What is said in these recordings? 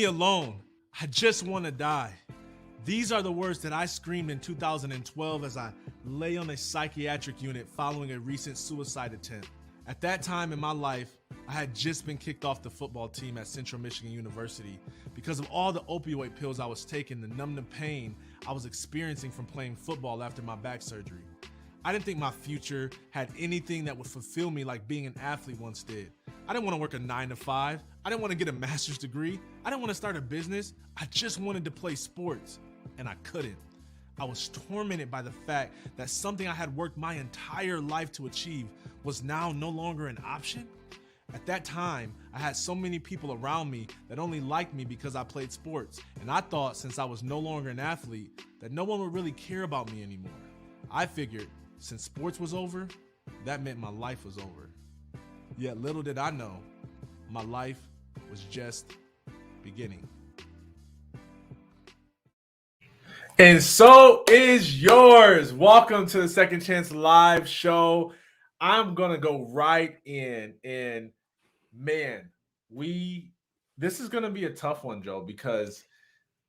me alone. I just want to die. These are the words that I screamed in 2012 as I lay on a psychiatric unit following a recent suicide attempt. At that time in my life, I had just been kicked off the football team at Central Michigan University because of all the opioid pills I was taking to numb the pain I was experiencing from playing football after my back surgery. I didn't think my future had anything that would fulfill me like being an athlete once did. I didn't want to work a 9-to-5. I didn't want to get a master's degree. I didn't want to start a business. I just wanted to play sports, and I couldn't. I was tormented by the fact that something I had worked my entire life to achieve was now no longer an option. At that time, I had so many people around me that only liked me because I played sports, and I thought since I was no longer an athlete that no one would really care about me anymore. I figured since sports was over, that meant my life was over. Yet little did I know, my life was just beginning. And so is yours. Welcome to the Second Chance Live show. I'm going to go right in, and man, this is going to be a tough one, Joe, because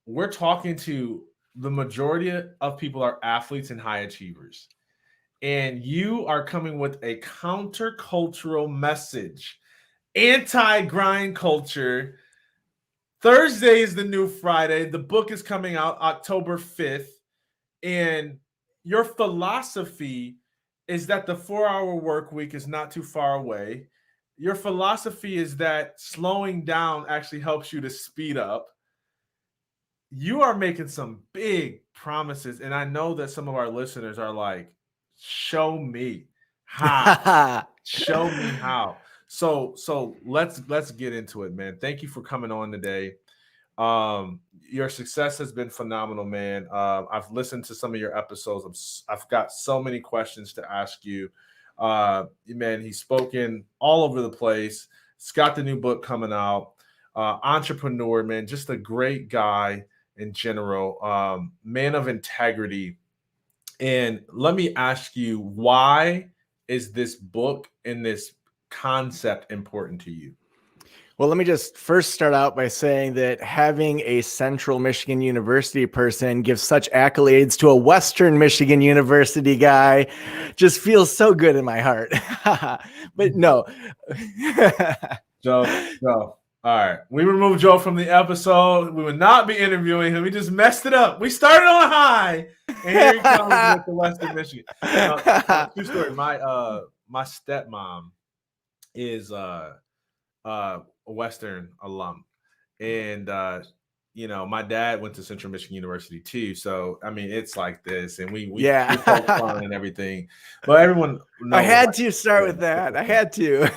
we're talking to the majority of people are athletes and high achievers. And you are coming with a countercultural message, anti-grind culture. Thursday is the new Friday. The book is coming out October 5th. And your philosophy is that the 4-hour work week is not too far away. Your philosophy is that slowing down actually helps you to speed up. You are making some big promises. And I know that some of our listeners are like, show me how. Show me how. So let's get into it, man. Thank you for coming on today. Your success has been phenomenal, man. I've listened to some of your episodes. I've got so many questions to ask you. Man, he's spoken all over the place. He's got the new book coming out. Entrepreneur, man, just a great guy in general. Man of integrity. And let me ask you, why is this book and this concept important to you? Well, let me just first start out by saying that having a Central Michigan University person give such accolades to a Western Michigan University guy just feels so good in my heart. But no. Joe. All right. We removed Joe from the episode. We would not be interviewing him. We just messed it up. We started on a high, and here he comes with the Western Michigan. True story. My stepmom is a Western alum, and my dad went to Central Michigan University too. So I mean, it's like this, and we poke fun and everything. But everyone knows, I had to start with that. I had to.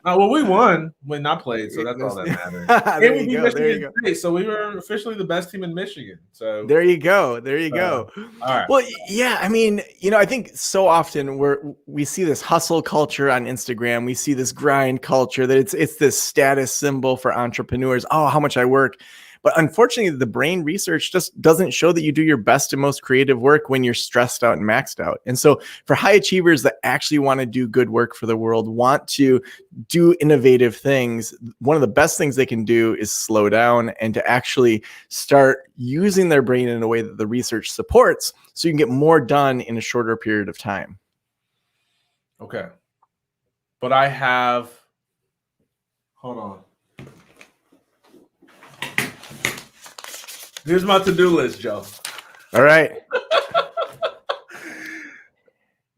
Well, we won when I played, so that's all that matters. And we beat Michigan State, so we were officially the best team in Michigan. So there you go. All right. Well, yeah, I mean, I think so often we see this hustle culture on Instagram. We see this grind culture that it's this status symbol for entrepreneurs. Oh, how much I work. But unfortunately, the brain research just doesn't show that you do your best and most creative work when you're stressed out and maxed out. And so for high achievers that actually want to do good work for the world, want to do innovative things, one of the best things they can do is slow down and to actually start using their brain in a way that the research supports so you can get more done in a shorter period of time. Okay. But hold on. Here's my to-do list, Joe. All right.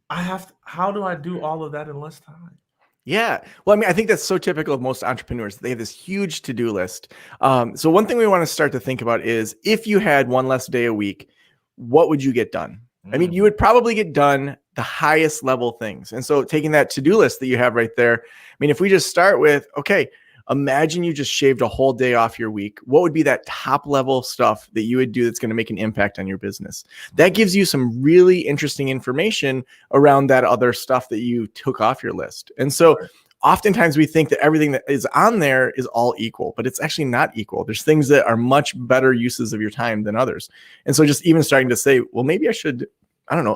How do I do all of that in less time? Yeah. Well, I mean, I think that's so typical of most entrepreneurs. They have this huge to-do list. So one thing we want to start to think about is if you had one less day a week, what would you get done? I mean, you would probably get done the highest level things. And so taking that to-do list that you have right there, I mean, if we just start with, okay, imagine you just shaved a whole day off your week. What would be that top level stuff that you would do that's going to make an impact on your business? That gives you some really interesting information around that other stuff that you took off your list. And so oftentimes we think that everything that is on there is all equal, but it's actually not equal. There's things that are much better uses of your time than others. And so just even starting to say, well, maybe I should,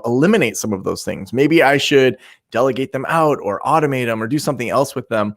eliminate some of those things. Maybe I should delegate them out or automate them or do something else with them.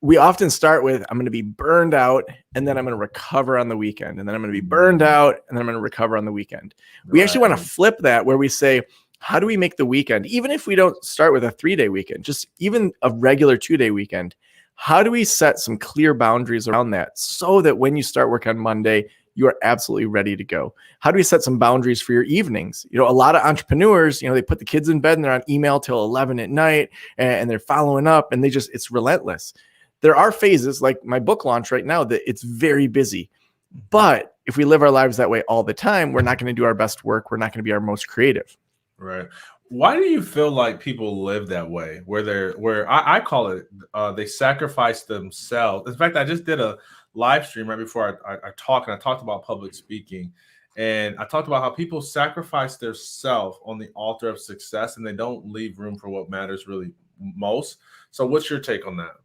we often start with, I'm going to be burned out and then I'm going to recover on the weekend. And then I'm going to be burned out and then I'm going to recover on the weekend. We actually want to flip that, where we say, how do we make the weekend, even if we don't start with a 3-day weekend, just even a regular 2-day weekend, how do we set some clear boundaries around that so that when you start work on Monday, you are absolutely ready to go? How do we set some boundaries for your evenings? A lot of entrepreneurs, they put the kids in bed and they're on email till 11 at night and they're following up and it's relentless. There are phases like my book launch right now that it's very busy. But if we live our lives that way all the time, we're not going to do our best work. We're not going to be our most creative. Right. Why do you feel like people live that way? Where I call it, they sacrifice themselves. In fact, I just did a live stream right before I talked about public speaking. And I talked about how people sacrifice their self on the altar of success and they don't leave room for what matters really most. So what's your take on that?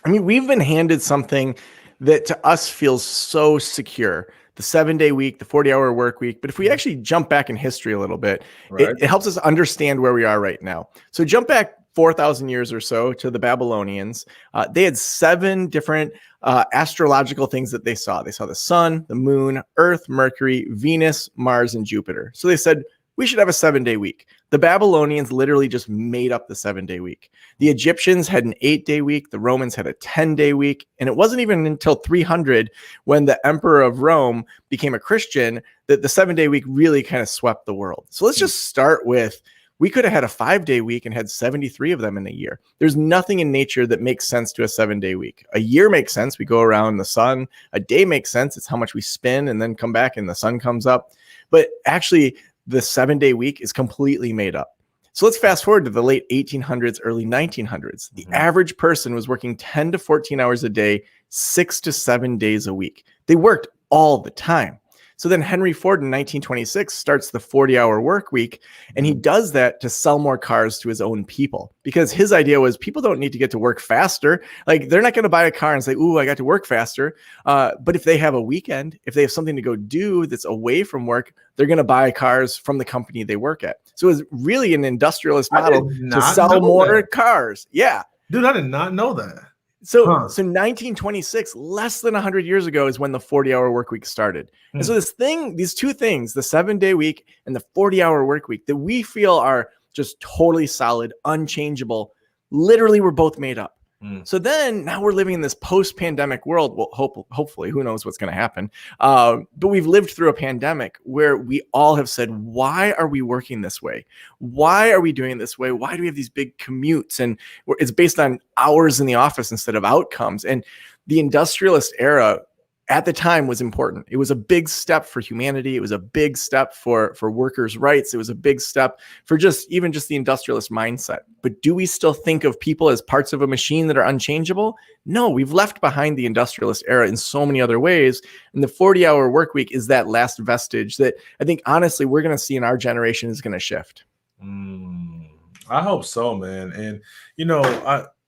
I mean, we've been handed something that to us feels so secure. The 7-day week, the 40-hour work week. But if we actually jump back in history a little bit, it helps us understand where we are right now. So jump back 4,000 years or so to the Babylonians. They had 7 different astrological things that they saw. They saw the sun, the moon, Earth, Mercury, Venus, Mars, and Jupiter. So they said, we should have a 7-day week. The Babylonians literally just made up the 7-day week. The Egyptians had an 8-day week. The Romans had a 10-day week. And it wasn't even until 300 when the emperor of Rome became a Christian that the 7-day week really kind of swept the world. So let's just start with, we could have had a 5-day week and had 73 of them in a year. There's nothing in nature that makes sense to a 7-day week. A year makes sense. We go around the sun. A day makes sense. It's how much we spin and then come back and the sun comes up. But actually, the 7-day week is completely made up. So let's fast forward to the late 1800s, early 1900s. The average person was working 10 to 14 hours a day, 6 to 7 days a week. They worked all the time. So then Henry Ford in 1926 starts the 40-hour work week, and he does that to sell more cars to his own people, because his idea was people don't need to get to work faster. Like, they're not going to buy a car and say, ooh, I got to work faster. But if they have a weekend, if they have something to go do that's away from work, they're going to buy cars from the company they work at. So it was really an industrialist model to sell more cars. Yeah. Dude, I did not know that. So 1926, less than 100 years ago, is when the 40-hour work week started. And so these two things, the 7-day week and the 40-hour work week, that we feel are just totally solid, unchangeable, literally were both made up. So then now we're living in this post-pandemic world. Well, hopefully, who knows what's going to happen. But we've lived through a pandemic where we all have said, why are we working this way? Why are we doing this way? Why do we have these big commutes? And it's based on hours in the office instead of outcomes. And the industrialist era at the time was important. It was a big step for humanity. It was a big step for workers' rights. It was a big step for even just the industrialist mindset. But do we still think of people as parts of a machine that are unchangeable? No, we've left behind the industrialist era in so many other ways. And the 40-hour work week is that last vestige that I think, honestly, we're going to see in our generation is going to shift. I hope so, man. And,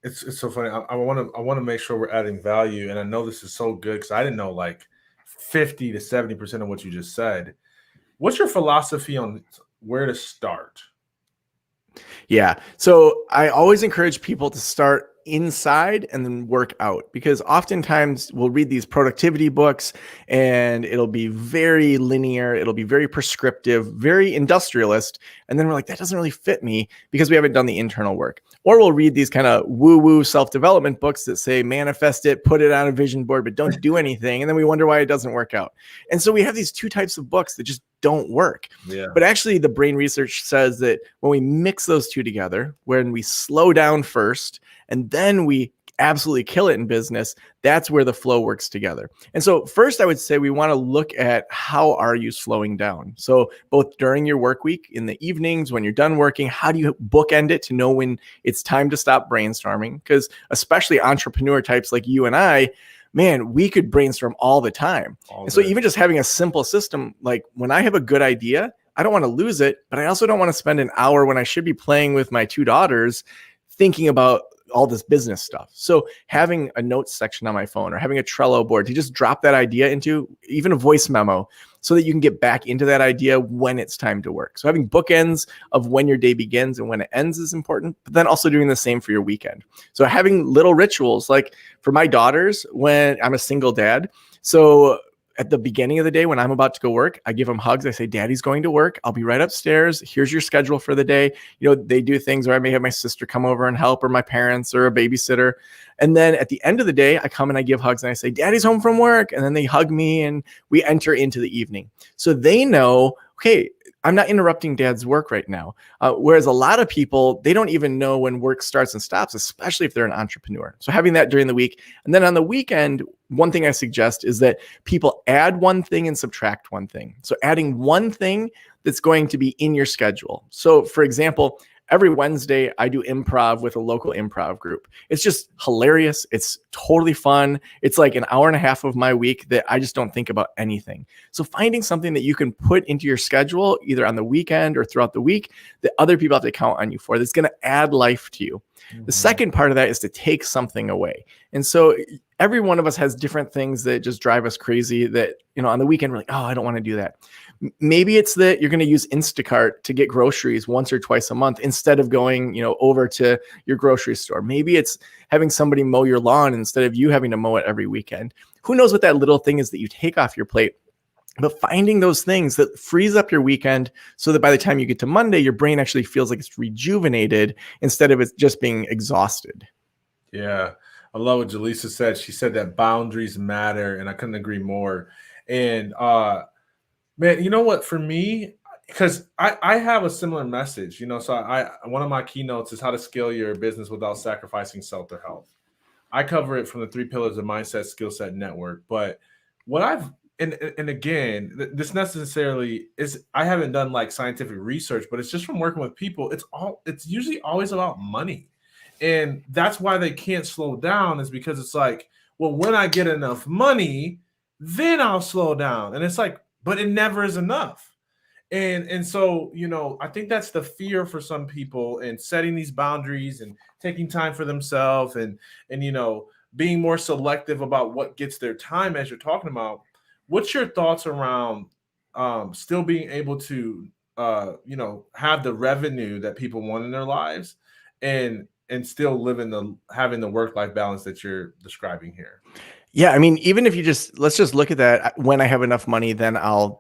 it's so funny. I want to make sure we're adding value, and I know this is so good because I didn't know like 50 to 70% of what you just said. What's your philosophy on where to start? Yeah. So I always encourage people to start inside and then work out, because oftentimes we'll read these productivity books and it'll be very linear. It'll be very prescriptive, very industrialist. And then we're like, that doesn't really fit me because we haven't done the internal work. Or we'll read these kind of woo-woo self-development books that say, manifest it, put it on a vision board, but don't do anything. And then we wonder why it doesn't work out. And so we have these two types of books that just don't work. Yeah. But actually the brain research says that when we mix those two together, when we slow down first and then we absolutely kill it in business, that's where the flow works together. And so first I would say we want to look at how are you slowing down? So both during your work week, in the evenings, when you're done working, how do you bookend it to know when it's time to stop brainstorming? Because especially entrepreneur types like you and I, man, we could brainstorm all the time. So even just having a simple system, like when I have a good idea, I don't want to lose it, but I also don't want to spend an hour when I should be playing with my 2 daughters thinking about all this business stuff. So having a notes section on my phone or having a Trello board to just drop that idea into, even a voice memo, so that you can get back into that idea when it's time to work. So having bookends of when your day begins and when it ends is important, but then also doing the same for your weekend. So having little rituals, like for my daughters, when I'm a single dad, so at the beginning of the day when I'm about to go work, I give them hugs. I say, Daddy's going to work. I'll be right upstairs. Here's your schedule for the day. They do things where I may have my sister come over and help, or my parents, or a babysitter. And then at the end of the day, I come and I give hugs and I say, Daddy's home from work. And then they hug me and we enter into the evening. So they know, okay, I'm not interrupting Dad's work right now. Whereas a lot of people, they don't even know when work starts and stops, especially if they're an entrepreneur. So having that during the week. And then on the weekend, one thing I suggest is that people add one thing and subtract one thing. So adding one thing that's going to be in your schedule. So for example, every Wednesday, I do improv with a local improv group. It's just hilarious. It's totally fun. It's like an hour and a half of my week that I just don't think about anything. So finding something that you can put into your schedule, either on the weekend or throughout the week, that other people have to count on you for, that's going to add life to you. Mm-hmm. The second part of that is to take something away. And so every one of us has different things that just drive us crazy that, on the weekend, we're like, oh, I don't want to do that. Maybe it's that you're going to use Instacart to get groceries once or twice a month instead of going, over to your grocery store. Maybe it's having somebody mow your lawn instead of you having to mow it every weekend. Who knows what that little thing is that you take off your plate? But finding those things that frees up your weekend so that by the time you get to Monday, your brain actually feels like it's rejuvenated instead of it just being exhausted. Yeah. I love what Jaleesa said. She said that boundaries matter, and I couldn't agree more. And, man, you know what? For me, because I have a similar message, so one of my keynotes is how to scale your business without sacrificing self or health. I cover it from the 3 pillars of mindset, skill set, network. But what and again, this necessarily is, I haven't done like scientific research, but it's just from working with people. It's usually always about money. And that's why they can't slow down, is because it's like, well, when I get enough money, then I'll slow down. And it's like, but it never is enough. And so, I think that's the fear for some people, and setting these boundaries and taking time for themselves and being more selective about what gets their time, as you're talking about. What's your thoughts around still being able to have the revenue that people want in their lives and still having the work-life balance that you're describing here? Yeah, I mean, even if let's just look at that. When I have enough money, then I'll ...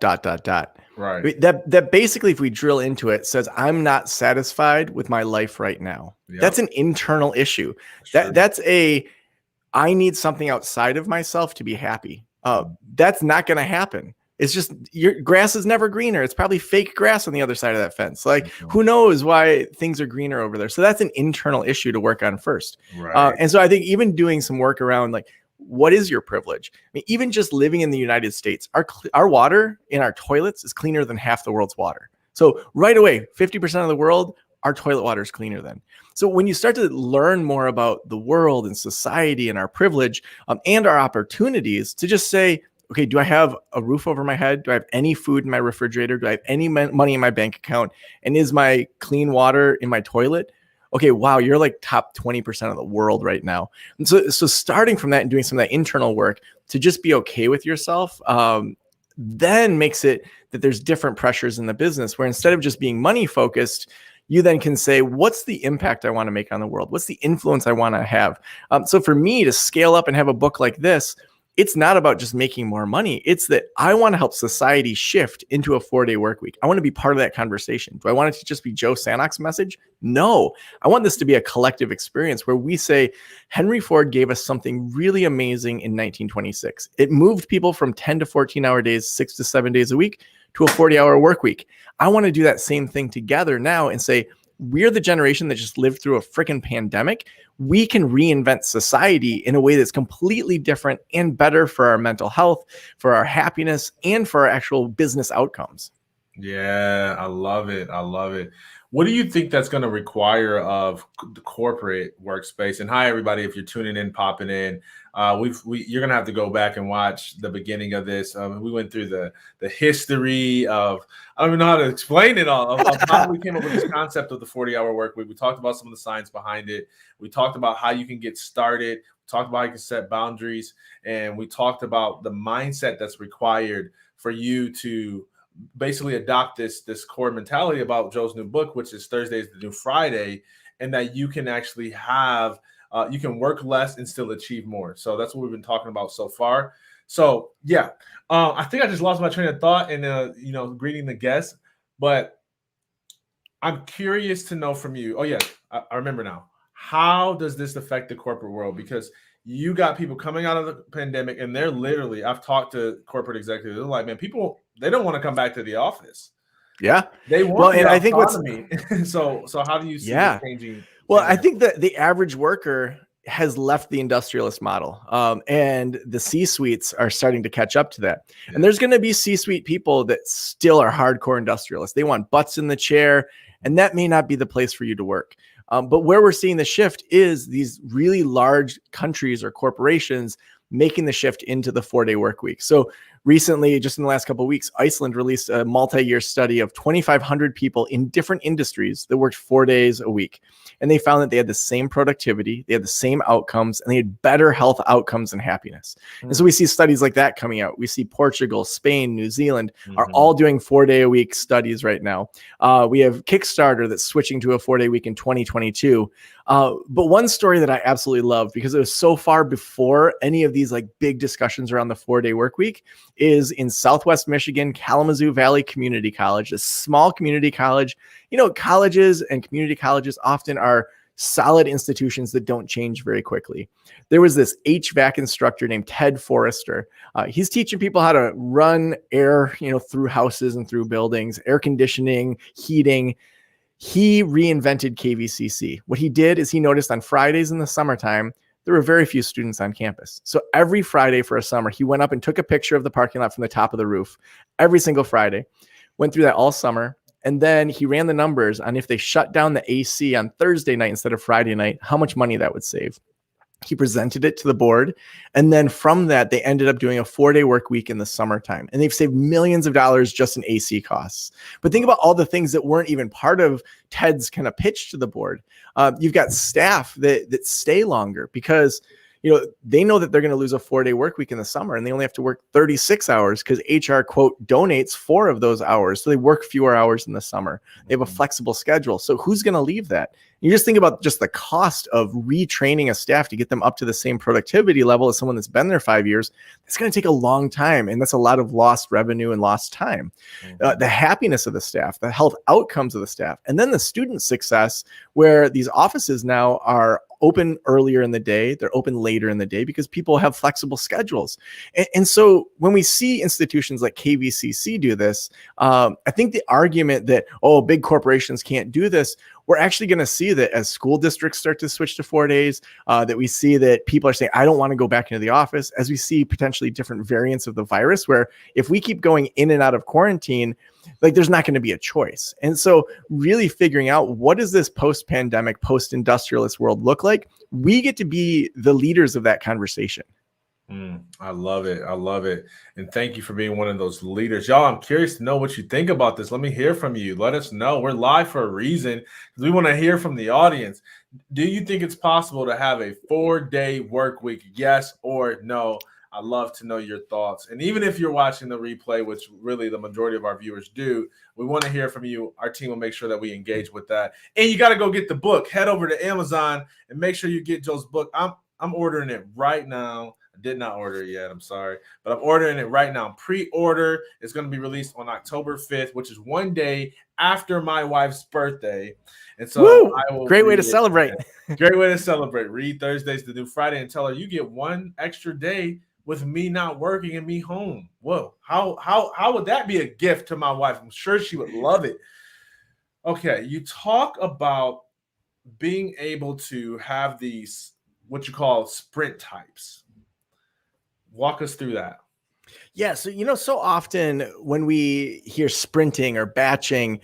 Right. I mean, that basically, if we drill into it, says I'm not satisfied with my life right now. Yep. That's an internal issue. That's I need something outside of myself to be happy. That's not going to happen. It's just, your grass is never greener. It's probably fake grass on the other side of that fence. Like, who knows why things are greener over there? So that's an internal issue to work on first. Right. And so I think even doing some work around, like, what is your privilege? I mean, even just living in the United States, our water in our toilets is cleaner than half the world's water. So right away, 50% of the world, our toilet water is cleaner than. So when you start to learn more about the world and society and our privilege and our opportunities, to just say, okay, do I have a roof over my head? Do I have any food in my refrigerator? Do I have any money in my bank account? And is my clean water in my toilet? Okay, wow, you're like top 20% of the world right now. And so starting from that and doing some of that internal work to just be okay with yourself, then makes it that there's different pressures in the business, where instead of just being money focused, you then can say, what's the impact I want to make on the world? What's the influence I want to have? So for me to scale up and have a book like this, it's not about just making more money. It's that I want to help society shift into a 4-day work week. I want to be part of that conversation. Do I want it to just be Joe Sanok's message? No, I want this to be a collective experience where we say, Henry Ford gave us something really amazing in 1926. It moved people from 10 to 14-hour days, 6 to 7 days a week, to a 40-hour work week. I want to do that same thing together now and say, we're the generation that just lived through a freaking pandemic. We can reinvent society in a way that's completely different and better for our mental health, for our happiness, and for our actual business outcomes. Yeah, I love it. I love it. What do you think that's going to require of the corporate workspace? And hi, everybody, if you're tuning in, popping in, you're going to have to go back and watch the beginning of this. We went through the history of, I don't even know how to explain it all, of how we came up with this concept of the 40-hour work week. We talked about some of the science behind it. We talked about how you can get started. We talked about how you can set boundaries. And we talked about the mindset that's required for you to basically adopt this core mentality about Joe's new book, which is Thursday is the new Friday, and that you can actually have you can work less and still achieve more. So that's what we've been talking about so far. So yeah, I think I just lost my train of thought in greeting the guests, but I'm curious to know from you. Oh yeah, I remember now. How does this affect the corporate world? Because you got people coming out of the pandemic, and they're literally, I've talked to corporate executives, they're like, man, people, they don't want to come back to the office. Yeah. They want Well, the and I think autonomy. So how do you see this changing? Well, I think that the average worker has left the industrialist model, and the C-suites are starting to catch up to that. Yeah. And there's going to be C-suite people that still are hardcore industrialists. They want butts in the chair, and that may not be the place for you to work. But where we're seeing the shift is these really large countries or corporations making the shift into the 4-day work week. So recently, just in the last couple of weeks, Iceland released a multi-year study of 2,500 people in different industries that worked 4 days a week. And they found that they had the same productivity, they had the same outcomes, and they had better health outcomes and happiness. And so we see studies like that coming out. We see Portugal, Spain, New Zealand are all doing 4-day-a-week studies right now. We have Kickstarter that's switching to a 4-day week in 2022. But one story that I absolutely love, because it was so far before any of these like big discussions around the 4-day work week, is in Southwest Michigan, Kalamazoo Valley Community College, a small community college. You know, colleges and community colleges often are solid institutions that don't change very quickly. There was this HVAC instructor named Ted Forrester. He's teaching people how to run air, through houses and through buildings, air conditioning, heating. He reinvented KVCC. What he did is he noticed on Fridays in the summertime, there were very few students on campus. So every Friday for a summer, he went up and took a picture of the parking lot from the top of the roof every single Friday, went through that all summer. And then he ran the numbers on if they shut down the AC on Thursday night instead of Friday night, how much money that would save. He presented it to the board. And then from that, they ended up doing a 4-day work week in the summertime. And they've saved millions of dollars just in AC costs. But think about all the things that weren't even part of Ted's kind of pitch to the board. You've got staff that stay longer because they know that they're going to lose a 4-day work week in the summer, and they only have to work 36 hours because HR, quote, donates 4 of those hours. So they work fewer hours in the summer. They have a flexible schedule. So who's going to leave that? You just think about just the cost of retraining a staff to get them up to the same productivity level as someone that's been there 5 years. It's going to take a long time. And that's a lot of lost revenue and lost time. The happiness of the staff, the health outcomes of the staff, and then the student success, where these offices now are open earlier in the day, they're open later in the day because people have flexible schedules. And so when we see institutions like KVCC do this, I think the argument that, big corporations can't do this, we're actually going to see that as school districts start to switch to 4 days, that we see that people are saying, I don't want to go back into the office, as we see potentially different variants of the virus, where if we keep going in and out of quarantine, like there's not going to be a choice. And so really figuring out what does this post-pandemic, post-industrialist world look like? We get to be the leaders of that conversation. I love it. I love it. And thank you for being one of those leaders. Y'all, I'm curious to know what you think about this. Let me hear from you. Let us know. We're live for a reason because we want to hear from the audience. Do you think it's possible to have a 4-day work week? Yes or no? I'd love to know your thoughts. And even if you're watching the replay, which really the majority of our viewers do, we want to hear from you. Our team will make sure that we engage with that. And you got to go get the book. Head over to Amazon and make sure you get Joe's book. I'm ordering it right now. Did not order it yet. I'm sorry, but I'm ordering it right now. Pre-order is going to be released on October 5th, which is one day after my wife's birthday. And so I will great way to celebrate. Great way to celebrate. Read Thursdays to do Friday and tell her you get one extra day with me not working and me home. Whoa. How would that be a gift to my wife? I'm sure she would love it. Okay. You talk about being able to have these, what you call sprint types. Walk us through that. Yeah. So, so often when we hear sprinting or batching,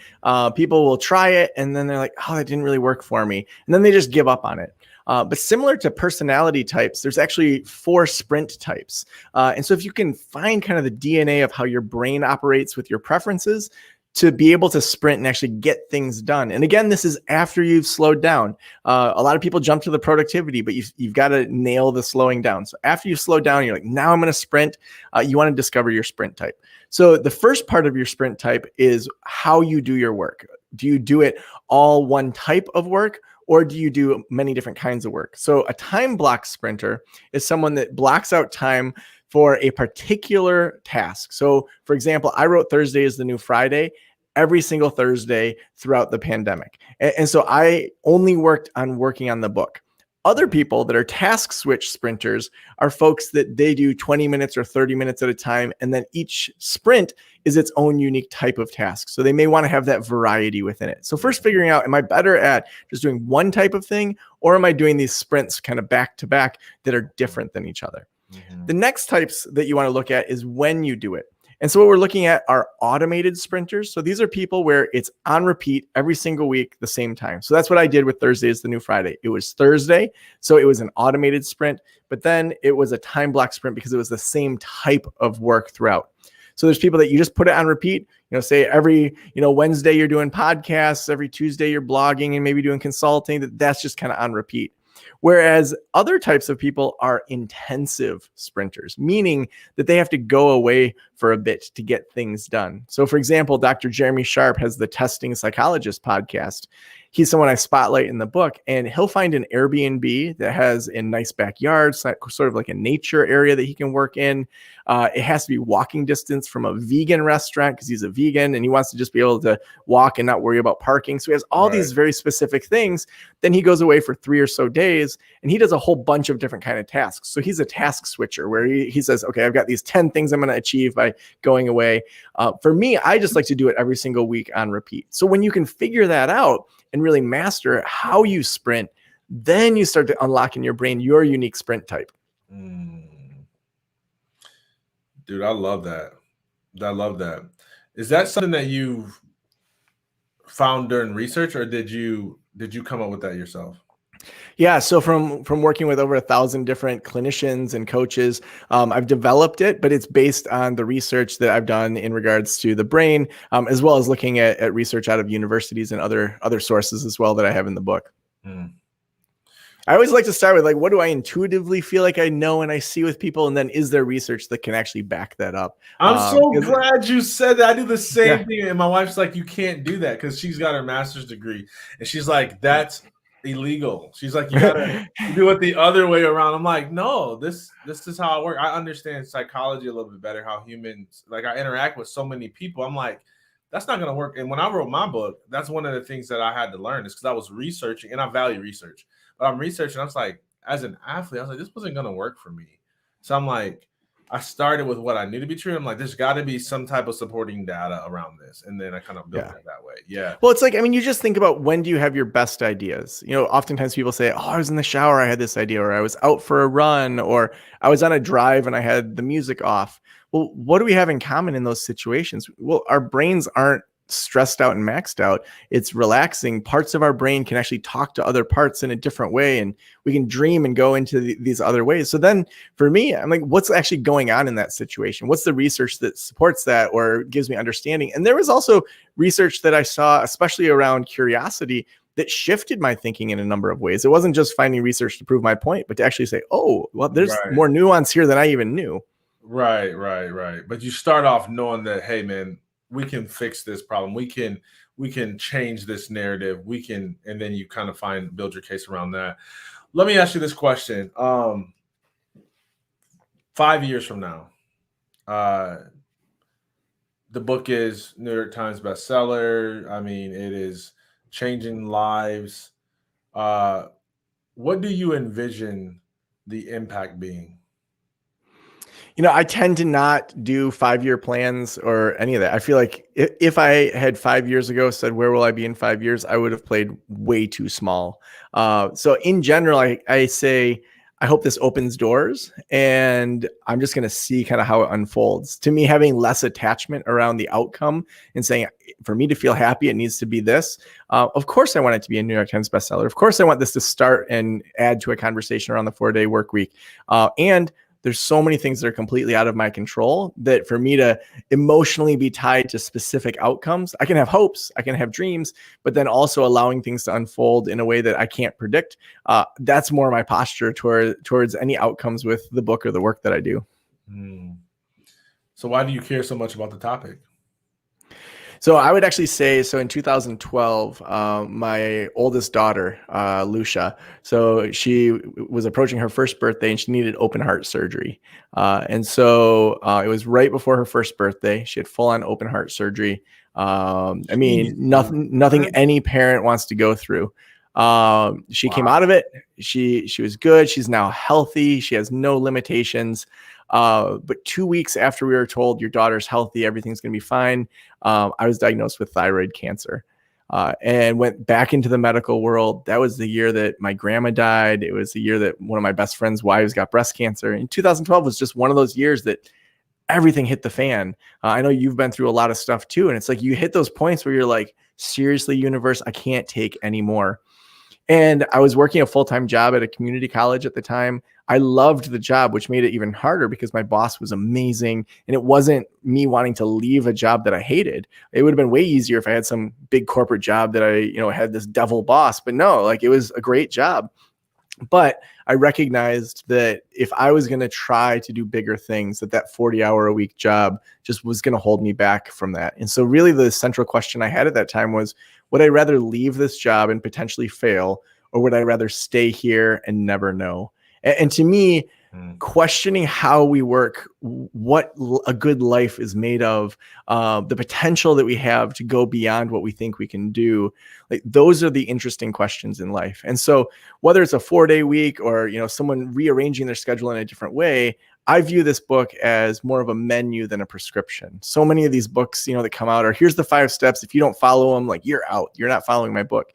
people will try it and then they're like, that didn't really work for me. And then they just give up on it. But similar to personality types, there's actually 4 sprint types. And so if you can find kind of the DNA of how your brain operates with your preferences, to be able to sprint and actually get things done. And again, this is after you've slowed down. A lot of people jump to the productivity, but you've got to nail the slowing down. So after you slow down, you're like, now I'm going to sprint. You want to discover your sprint type. So the first part of your sprint type is how you do your work. Do you do it all one type of work, or do you do many different kinds of work? So a time block sprinter is someone that blocks out time for a particular task. So for example, I wrote Thursday is the new Friday every single Thursday throughout the pandemic. And so I only worked on working on the book. Other people that are task switch sprinters are folks that they do 20 minutes or 30 minutes at a time. And then each sprint is its own unique type of task. So they may want to have that variety within it. So first figuring out, am I better at just doing one type of thing, or am I doing these sprints kind of back to back that are different than each other? The next types that you want to look at is when you do it. And so what we're looking at are automated sprinters. So these are people where it's on repeat every single week, the same time. So that's what I did with Thursday is the new Friday. It was Thursday. So it was an automated sprint, but then it was a time block sprint because it was the same type of work throughout. So there's people that you just put it on repeat, say every, Wednesday you're doing podcasts, every Tuesday you're blogging and maybe doing consulting. That's just kind of on repeat. Whereas other types of people are intensive sprinters, meaning that they have to go away for a bit to get things done. So for example, Dr. Jeremy Sharp has the Testing Psychologist podcast. He's someone I spotlight in the book, and he'll find an Airbnb that has a nice backyard, sort of like a nature area that he can work in. It has to be walking distance from a vegan restaurant because he's a vegan and he wants to just be able to walk and not worry about parking. So he has all these very specific things. Then he goes away for 3 or so days and he does a whole bunch of different kind of tasks. So he's a task switcher where he says, okay, I've got these 10 things I'm going to achieve by going away. For me, I just like to do it every single week on repeat. So when you can figure that out and really master how you sprint, then you start to unlock in your brain your unique sprint type. Dude, I love that. I love that. Is that something that you found during research, or did you come up with that yourself? Yeah. So from working with over 1,000 different clinicians and coaches, I've developed it, but it's based on the research that I've done in regards to the brain, as well as looking at research out of universities and other sources as well that I have in the book. I always like to start with what do I intuitively feel like I know and I see with people? And then is there research that can actually back that up? I'm so glad you said that. I do the same thing. And my wife's like, you can't do that because she's got her master's degree. And she's like, that's illegal. She's like, you gotta do it the other way around. I'm like, no, this is how I work. I understand psychology a little bit better, how humans, I interact with so many people. I'm like, that's not gonna work. And when I wrote my book, that's one of the things that I had to learn is because I was researching, and I value research. But I'm researching, I was like, as an athlete, I was like, this wasn't gonna work for me. So I'm like, I started with what I knew to be true. I'm like, there's got to be some type of supporting data around this. And then I kind of built it that way. Yeah. Well, it's you just think about, when do you have your best ideas? Oftentimes people say, oh, I was in the shower, I had this idea, or I was out for a run, or I was on a drive and I had the music off. Well, what do we have in common in those situations? Well, our brains aren't stressed out and maxed out. It's relaxing. Parts of our brain can actually talk to other parts in a different way, and we can dream and go into these other ways. So then for me, I'm like, what's actually going on in that situation? What's the research that supports that or gives me understanding? And there was also research that I saw, especially around curiosity, that shifted my thinking in a number of ways. It wasn't just finding research to prove my point, but to actually say, oh, well, there's more nuance here than I even knew. Right. But you start off knowing that, hey, man, we can fix this problem. We can change this narrative. And then you kind of build your case around that. Let me ask you this question. 5 years from now, the book is New York Times bestseller. I mean, it is changing lives. What do you envision the impact being? I tend to not do 5-year plans or any of that. I feel like if I had 5 years ago said, where will I be in 5 years? I would have played way too small. So in general, I say, I hope this opens doors, and I'm just going to see kind of how it unfolds. To me, having less attachment around the outcome and saying, for me to feel happy, it needs to be this. Of course, I want it to be a New York Times bestseller. Of course, I want this to start and add to a conversation around the 4-day work week. And there's so many things that are completely out of my control that for me to emotionally be tied to specific outcomes, I can have hopes, I can have dreams, but then also allowing things to unfold in a way that I can't predict. That's more my posture towards any outcomes with the book or the work that I do. So why do you care so much about the topic? So I would actually say, so in 2012, my oldest daughter, Lucia, so she was approaching her first birthday and she needed open heart surgery. And so it was right before her first birthday. She had full on open heart surgery. I mean, nothing any parent wants to go through. She came out of it. She was good. She's now healthy. She has no limitations. But 2 weeks after we were told your daughter's healthy, everything's going to be fine, I was diagnosed with thyroid cancer and went back into the medical world. That was the year that my grandma died. It was the year that one of my best friend's wives got breast cancer. And 2012 was just one of those years that everything hit the fan. I know you've been through a lot of stuff too. And it's like you hit those points where you're like, seriously, universe, I can't take anymore. And I was working a full-time job at a community college at the time. I loved the job, which made it even harder because my boss was amazing. And it wasn't me wanting to leave a job that I hated. It would have been way easier if I had some big corporate job that I, had this devil boss, but no, like it was a great job. But I recognized that if I was going to try to do bigger things, that 40-hour-a-week job just was going to hold me back from that. And so really the central question I had at that time was, would I rather leave this job and potentially fail, or would I rather stay here and never know? And to me, questioning how we work, what a good life is made of, the potential that we have to go beyond what we think we can do, like those are the interesting questions in life. And so whether it's a 4-day week or, someone rearranging their schedule in a different way, I view this book as more of a menu than a prescription. So many of these books, that come out are, here's the 5 steps. If you don't follow them, like you're out, you're not following my book.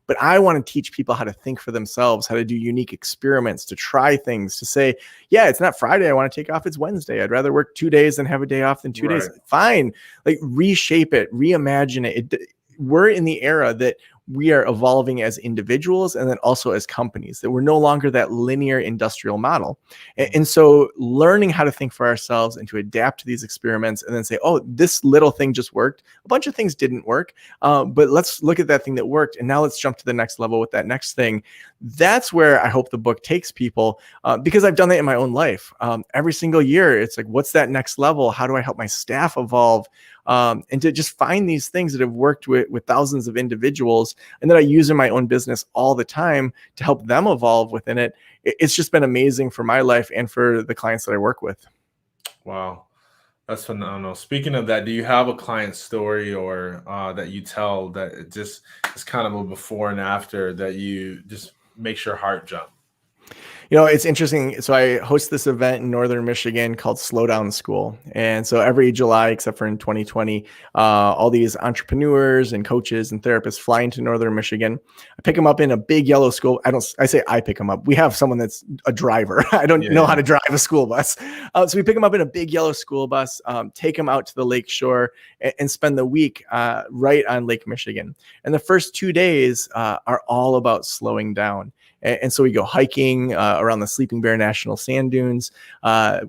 But I want to teach people how to think for themselves, how to do unique experiments, to try things, to say, yeah, it's not Friday I want to take off, it's Wednesday. I'd rather work 2 days than have a day off than 2 days. Fine. Like reshape it, reimagine it. We're in the era that we are evolving as individuals and then also as companies, that we're no longer that linear industrial model. And so learning how to think for ourselves and to adapt to these experiments and then say, oh, this little thing just worked. A bunch of things didn't work, but let's look at that thing that worked. And now let's jump to the next level with that next thing. That's where I hope the book takes people, because I've done that in my own life. Every single year, it's like, what's that next level? How do I help my staff evolve? And to just find these things that have worked with thousands of individuals and that I use in my own business all the time to help them evolve within it. It's just been amazing for my life and for the clients that I work with. Wow. That's phenomenal. Speaking of that, do you have a client story or that you tell that it just is kind of a before and after that you just makes your heart jump? It's interesting. So I host this event in Northern Michigan called Slow Down School. And so every July, except for in 2020, all these entrepreneurs and coaches and therapists fly into Northern Michigan. I pick them up in a big yellow school. I say I pick them up. We have someone that's a driver. I don't know how to drive a school bus. So we pick them up in a big yellow school bus, take them out to the lake shore and spend the week right on Lake Michigan. And the first 2 days are all about slowing down. And so we go hiking around the Sleeping Bear National Sand Dunes.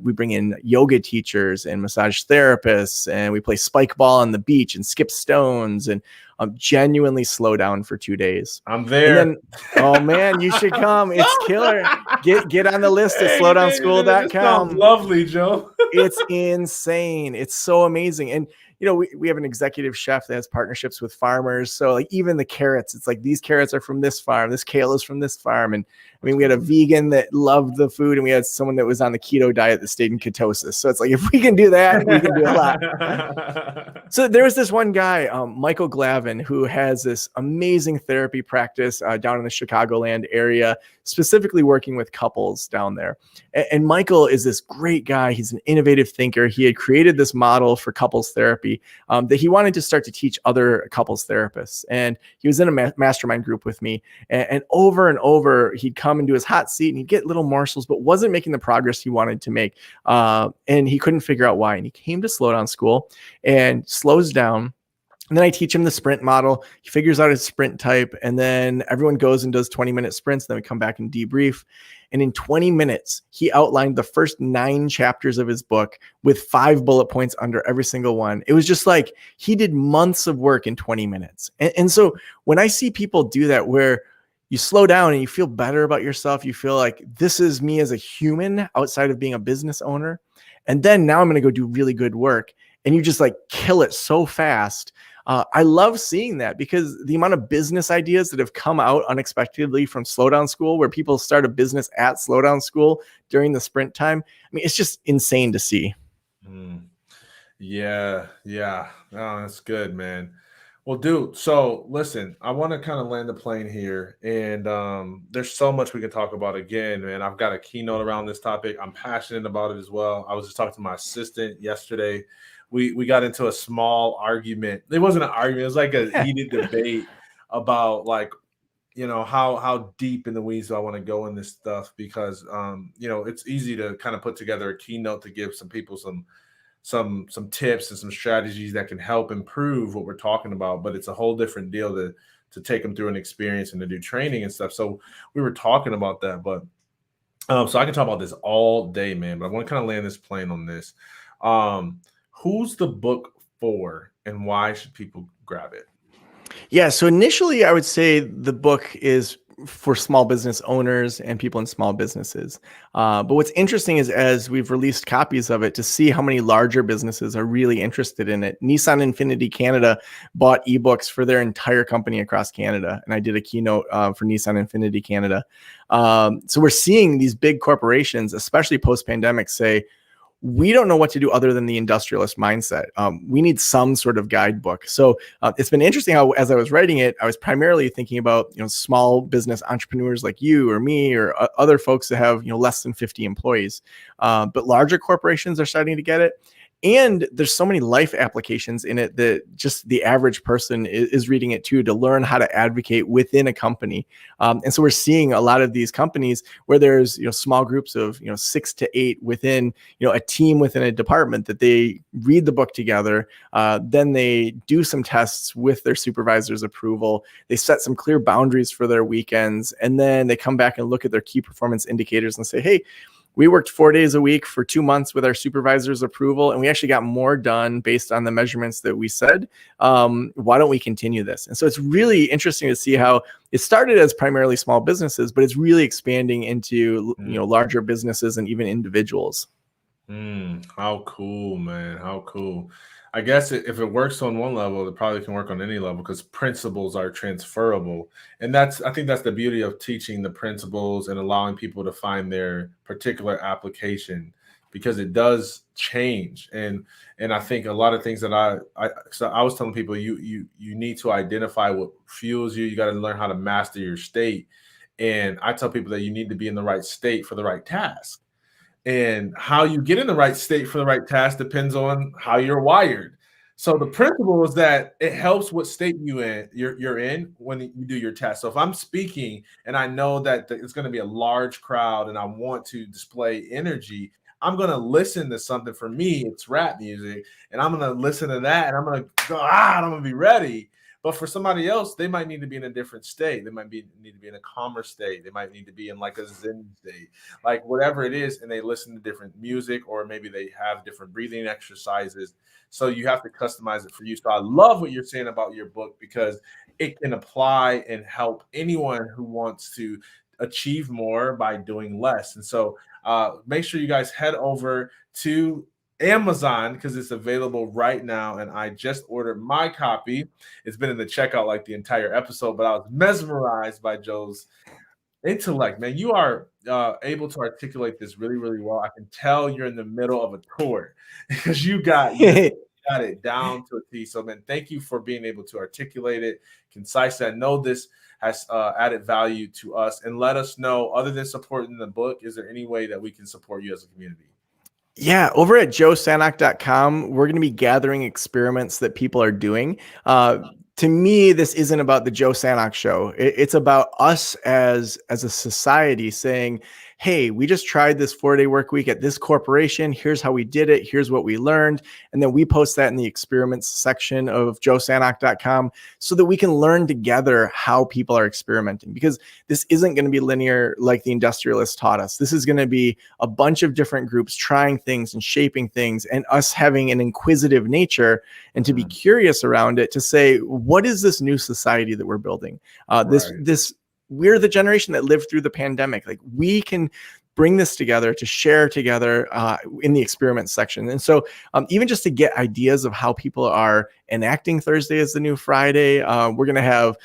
We bring in yoga teachers and massage therapists, and we play spike ball on the beach and skip stones and genuinely slow down for 2 days. I'm there. And then, oh man, you should come. It's killer. Get on the list at slowdownschool.com. Sounds lovely, Joe. It's insane. It's so amazing. And we have an executive chef that has partnerships with farmers. So like even the carrots, it's like these carrots are from this farm, this kale is from this farm. And I mean, we had a vegan that loved the food, and we had someone that was on the keto diet that stayed in ketosis. So it's like, if we can do that, we can do a lot. So there was this one guy, Michael Glavin, who has this amazing therapy practice down in the Chicagoland area, specifically working with couples down there. And Michael is this great guy. He's an innovative thinker. He had created this model for couples therapy that he wanted to start to teach other couples therapists. And he was in a mastermind group with me. And over, he'd come into his hot seat and he'd get little morsels, but wasn't making the progress he wanted to make. And he couldn't figure out why. And he came to Slow Down School and slows down, And then I teach him the sprint model. He figures out his sprint type, and then everyone goes and does 20-minute sprints. Then we come back and debrief. And in 20 minutes, he outlined the first 9 chapters of his book with 5 bullet points under every single one. It was just like he did months of work in 20 minutes. And so when I see people do that, where you slow down and you feel better about yourself, you feel like this is me as a human outside of being a business owner. And then now I'm going to go do really good work. And you just like kill it so fast. I love seeing that, because the amount of business ideas that have come out unexpectedly from Slowdown School, where people start a business at Slowdown School during the sprint time. I mean, it's just insane to see. Yeah. Oh, that's good, man. Well, dude, so listen, I want to kind of land the plane here, and there's so much we can talk about again, man. I've got a keynote around this topic. I'm passionate about it as well. I was just talking to my assistant yesterday. We got into a small argument. It wasn't an argument, it was like a heated debate about, like, how deep in the weeds do I want to go in this stuff, because it's easy to kind of put together a keynote to give some people some tips and some strategies that can help improve what we're talking about, but it's a whole different deal to take them through an experience and to do training and stuff. So we were talking about that, but so I can talk about this all day, man, but I want to kind of land this plane on this. Who's the book for, and why should people grab it? Yeah. So initially, I would say the book is for small business owners and people in small businesses. But what's interesting is, as we've released copies of it, to see how many larger businesses are really interested in it. Nissan Infinity Canada bought ebooks for their entire company across Canada. And I did a keynote for Nissan Infinity Canada. So we're seeing these big corporations, especially post-pandemic, say, we don't know what to do other than the industrialist mindset. We need some sort of guidebook. So it's been interesting how, as I was writing it, I was primarily thinking about, small business entrepreneurs like you or me or other folks that have, less than 50 employees. But larger corporations are starting to get it. And there's so many life applications in it that just the average person is reading it too, to learn how to advocate within a company. And so we're seeing a lot of these companies where there's, small groups of, 6 to 8 within, a team within a department, that they read the book together. Then they do some tests with their supervisor's approval. They set some clear boundaries for their weekends. And then they come back and look at their key performance indicators and say, hey, we worked 4 days a week for 2 months with our supervisor's approval, and we actually got more done based on the measurements that we said. Why don't we continue this? And so it's really interesting to see how it started as primarily small businesses, but it's really expanding into larger businesses and even individuals. How cool, man. How cool. I guess if it works on one level, it probably can work on any level, because principles are transferable. And I think that's the beauty of teaching the principles and allowing people to find their particular application, because it does change. And I think a lot of things that so I was telling people, you need to identify what fuels you. You got to learn how to master your state. And I tell people that you need to be in the right state for the right task. And how you get in the right state for the right task depends on how you're wired. So the principle is that it helps what state you're in when you do your task. So if I'm speaking and I know that it's going to be a large crowd and I want to display energy, I'm going to listen to something. For me, it's rap music, and I'm going to listen to that, and I'm going to go, and I'm going to be ready. But for somebody else, they might need to be in a different state. They might need to be in a calmer state. They might need to be in like a Zen state, like whatever it is. And they listen to different music, or maybe they have different breathing exercises. So you have to customize it for you. So I love what you're saying about your book, because it can apply and help anyone who wants to achieve more by doing less. And so make sure you guys head over to Amazon, because it's available right now, and I just ordered my copy. It's been in the checkout like the entire episode, but I was mesmerized by Joe's intellect, man. You are able to articulate this really, really well. I can tell you're in the middle of a tour, because you got it down to a T. So, man, thank you for being able to articulate it concisely. I know this has added value to us, and let us know, other than supporting the book, is there any way that we can support you as a community? Yeah, over at joesanok.com, we're going to be gathering experiments that people are doing. to me, this isn't about the Joe Sanok show. It's about us as a society saying, hey, we just tried this 4-day work week at this corporation. Here's how we did it. Here's what we learned. And then we post that in the experiments section of joesanok.com so that we can learn together how people are experimenting, because this isn't going to be linear like the industrialists taught us. This is going to be a bunch of different groups trying things and shaping things, and us having an inquisitive nature and to be curious around it, to say, what is this new society that we're building? We're the generation that lived through the pandemic. Like, we can bring this together to share together in the experiment section. And so even just to get ideas of how people are enacting Thursday as the new Friday, we're going to have,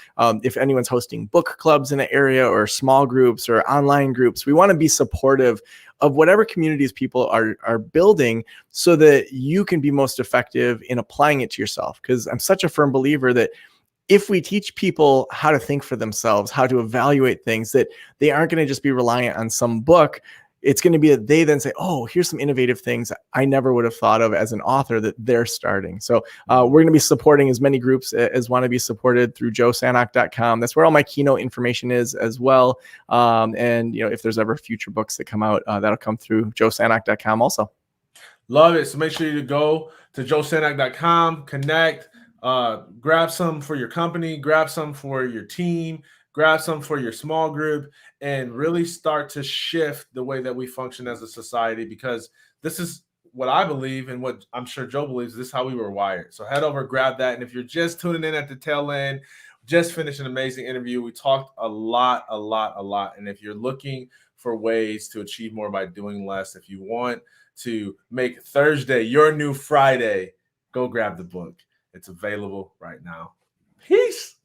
if anyone's hosting book clubs in an area or small groups or online groups, we want to be supportive of whatever communities people are building so that you can be most effective in applying it to yourself. Because I'm such a firm believer that if we teach people how to think for themselves, how to evaluate things, that they aren't going to just be reliant on some book. It's going to be that they then say, oh, here's some innovative things I never would have thought of as an author that they're starting. So we're going to be supporting as many groups as want to be supported through joesanok.com. That's where all my keynote information is as well. And if there's ever future books that come out, that'll come through joesanok.com also. Love it. So make sure you go to joesanok.com, connect, grab some for your company, grab some for your team, grab some for your small group, and really start to shift the way that we function as a society, because this is what I believe and what I'm sure Joe believes. This is how we were wired. So head over, grab that. And if you're just tuning in at the tail end, just finished an amazing interview. We talked a lot. And if you're looking for ways to achieve more by doing less, if you want to make Thursday your new Friday, go grab the book. It's available right now. Peace.